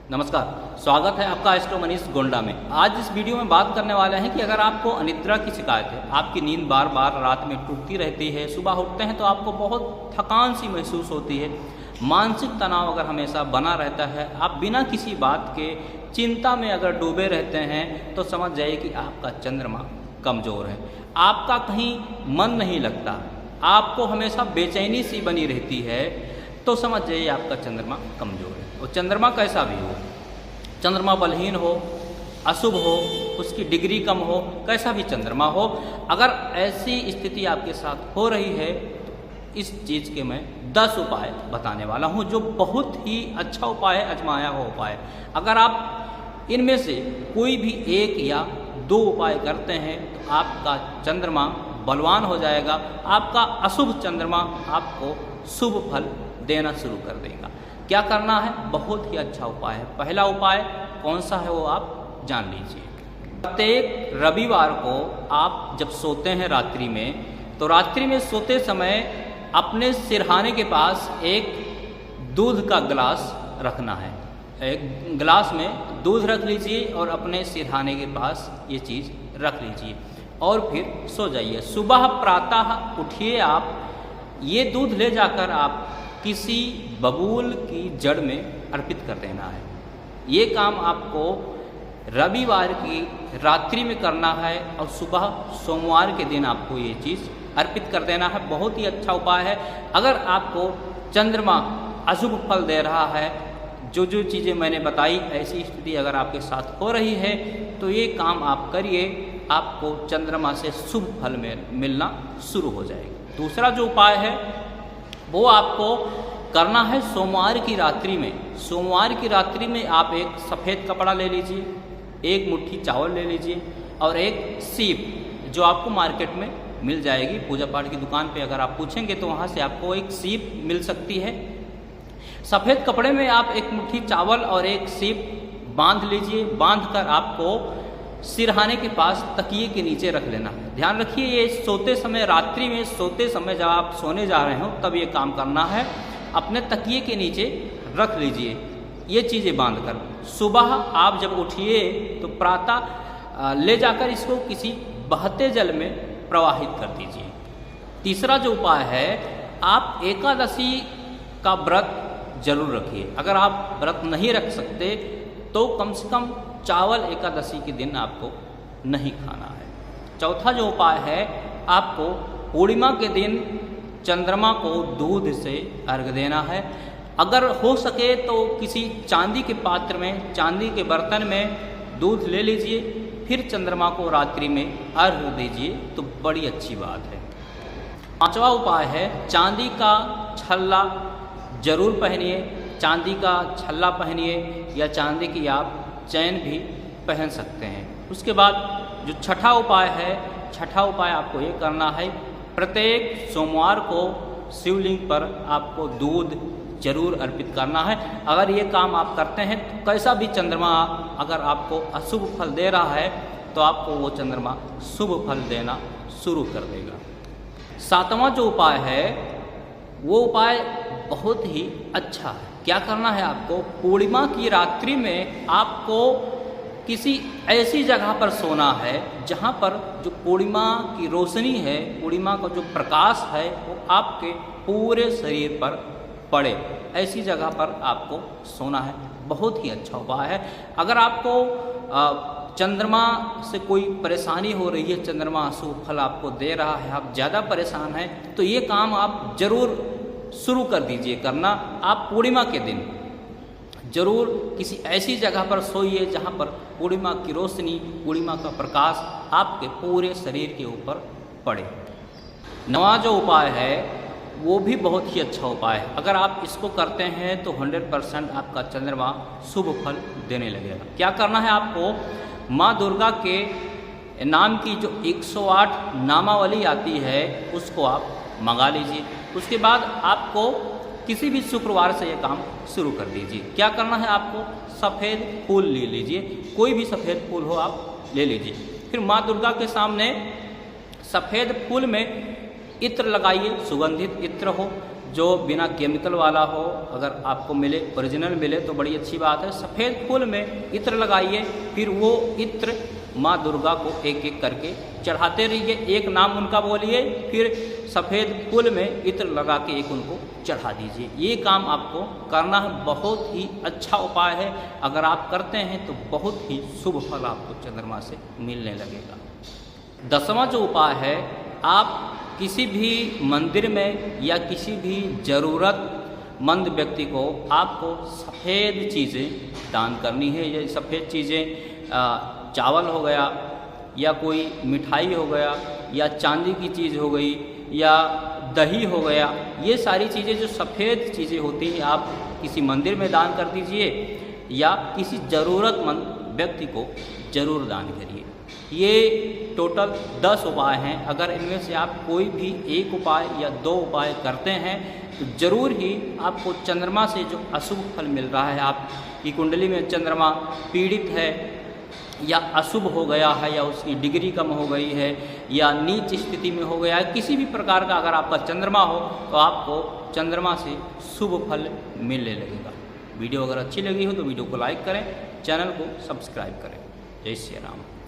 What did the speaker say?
नमस्कार, स्वागत है आपका एस्ट्रो मनीष गोंडा में। आज इस वीडियो में बात करने वाले हैं कि अगर आपको अनिद्रा की शिकायत है, आपकी नींद बार बार रात में टूटती रहती है, सुबह उठते हैं तो आपको बहुत थकान सी महसूस होती है, मानसिक तनाव अगर हमेशा बना रहता है, आप बिना किसी बात के चिंता में अगर डूबे रहते हैं तो समझ जाइए कि आपका चंद्रमा कमज़ोर है। आपका कहीं मन नहीं लगता, आपको हमेशा बेचैनी सी बनी रहती है, तो समझ जाइए आपका चंद्रमा कमज़ोर है। और चंद्रमा कैसा भी हो, चंद्रमा बलहीन हो, अशुभ हो, उसकी डिग्री कम हो, कैसा भी चंद्रमा हो, अगर ऐसी स्थिति आपके साथ हो रही है तो इस चीज़ के मैं 10 उपाय बताने वाला हूँ, जो बहुत ही अच्छा उपाय है, आजमाया हुआ उपाय। अगर आप इनमें से कोई भी एक या 2 उपाय करते हैं तो आपका चंद्रमा बलवान हो जाएगा, आपका अशुभ चंद्रमा आपको शुभ फल देना शुरू कर देगा। क्या करना है? बहुत ही अच्छा उपाय है। पहला उपाय कौन सा है वो आप जान लीजिए। प्रत्येक रविवार को आप जब सोते हैं रात्रि में, तो रात्रि में सोते समय अपने सिरहाने के पास एक दूध का गिलास रखना है। एक गिलास में दूध रख लीजिए और अपने सिरहाने के पास ये चीज़ रख लीजिए और फिर सो जाइए। सुबह प्रातः उठिए, आप ये दूध ले जाकर आप किसी बबूल की जड़ में अर्पित कर देना है। ये काम आपको रविवार की रात्रि में करना है और सुबह सोमवार के दिन आपको ये चीज़ अर्पित कर देना है। बहुत ही अच्छा उपाय है। अगर आपको चंद्रमा अशुभ फल दे रहा है, जो चीज़ें मैंने बताई, ऐसी स्थिति अगर आपके साथ हो रही है तो ये काम आप करिए, आपको चंद्रमा से शुभ फल मिलना शुरू हो जाएगा। दूसरा जो उपाय है वो आपको करना है सोमवार की रात्रि में। सोमवार की रात्रि में आप एक सफ़ेद कपड़ा ले लीजिए, एक मुट्ठी चावल ले लीजिए और एक सीप, जो आपको मार्केट में मिल जाएगी, पूजा पाठ की दुकान पे अगर आप पूछेंगे तो वहाँ से आपको एक सीप मिल सकती है। सफ़ेद कपड़े में आप एक मुट्ठी चावल और एक सीप बांध लीजिए। बांध कर आपको सिरहाने के पास तकिए के नीचे रख लेना है। ध्यान रखिए, ये सोते समय, रात्रि में सोते समय जब आप सोने जा रहे हो तब ये काम करना है। अपने तकिए के नीचे रख लीजिए ये चीज़ें बांधकर। सुबह आप जब उठिए तो प्रातः ले जाकर इसको किसी बहते जल में प्रवाहित कर दीजिए। तीसरा जो उपाय है, आप एकादशी का व्रत जरूर रखिए। अगर आप व्रत नहीं रख सकते तो कम से कम चावल एकादशी के दिन आपको नहीं खाना है। चौथा जो उपाय है, आपको पूर्णिमा के दिन चंद्रमा को दूध से अर्घ्य देना है। अगर हो सके तो किसी चांदी के पात्र में, चांदी के बर्तन में दूध ले लीजिए, फिर चंद्रमा को रात्रि में अर्घ्य दीजिए तो बड़ी अच्छी बात है। पांचवा उपाय है, चांदी का छल्ला जरूर पहनिए। चांदी का छल्ला पहनिए या चांदी की आप चैन भी पहन सकते हैं। उसके बाद जो छठा उपाय है, छठा उपाय आपको ये करना है, प्रत्येक सोमवार को शिवलिंग पर आपको दूध जरूर अर्पित करना है। अगर ये काम आप करते हैं तो कैसा भी चंद्रमा अगर आपको अशुभ फल दे रहा है तो आपको वो चंद्रमा शुभ फल देना शुरू कर देगा। सातवां जो उपाय है वो उपाय बहुत ही अच्छा है। क्या करना है आपको? पूर्णिमा की रात्रि में आपको किसी ऐसी जगह पर सोना है जहाँ पर जो पूर्णिमा की रोशनी है, पूर्णिमा का जो प्रकाश है वो आपके पूरे शरीर पर पड़े। ऐसी जगह पर आपको सोना है। बहुत ही अच्छा उपाय है। अगर आपको चंद्रमा से कोई परेशानी हो रही है, चंद्रमा अशुभ फल आपको दे रहा है, आप ज़्यादा परेशान हैं, तो ये काम आप जरूर शुरू कर दीजिए करना। आप पूर्णिमा के दिन जरूर किसी ऐसी जगह पर सोइए जहाँ पर पूर्णिमा की रोशनी, पूर्णिमा का प्रकाश आपके पूरे शरीर के ऊपर पड़े। नवा जो उपाय है वो भी बहुत ही अच्छा उपाय है। अगर आप इसको करते हैं तो 100% आपका चंद्रमा शुभ फल देने लगेगा। क्या करना है आपको? माँ दुर्गा के नाम की जो 108 नामावली आती है उसको आप मंगा लीजिए। उसके बाद आपको किसी भी शुक्रवार से ये काम शुरू कर दीजिए। क्या करना है आपको? सफ़ेद फूल ले लीजिए, कोई भी सफ़ेद फूल हो आप ले लीजिए। फिर माँ दुर्गा के सामने सफ़ेद फूल में इत्र लगाइए, सुगंधित इत्र हो। जो बिना केमिकल वाला हो, अगर आपको मिले, ओरिजिनल मिले तो बड़ी अच्छी बात है। सफ़ेद फूल में इत्र लगाइए, फिर वो इत्र माँ दुर्गा को एक एक करके चढ़ाते रहिए, एक नाम उनका बोलिए, फिर सफ़ेद फूल में इत्र लगा के एक उनको चढ़ा दीजिए। ये काम आपको करना है, बहुत ही अच्छा उपाय है। अगर आप करते हैं तो बहुत ही शुभ फल आपको चंद्रमा से मिलने लगेगा। 10वां जो उपाय है, आप किसी भी मंदिर में या किसी भी ज़रूरतमंद व्यक्ति को आपको सफ़ेद चीज़ें दान करनी है। ये सफ़ेद चीज़ें चावल हो गया, या कोई मिठाई हो गया, या चांदी की चीज़ हो गई, या दही हो गया। ये सारी चीज़ें जो सफ़ेद चीज़ें होती हैं, आप किसी मंदिर में दान कर दीजिए या किसी ज़रूरतमंद व्यक्ति को ज़रूर दान करिए। ये टोटल 10 उपाय हैं। अगर इनमें से आप कोई भी एक उपाय या 2 उपाय करते हैं तो ज़रूर ही आपको चंद्रमा से जो अशुभ फल मिल रहा है, आपकी कुंडली में चंद्रमा पीड़ित है या अशुभ हो गया है, या उसकी डिग्री कम हो गई है, या नीच स्थिति में हो गया है, किसी भी प्रकार का अगर आपका चंद्रमा हो तो आपको चंद्रमा से शुभ फल मिलने लगेगा। वीडियो अगर अच्छी लगी हो तो वीडियो को लाइक करें, चैनल को सब्सक्राइब करें। जय श्री राम।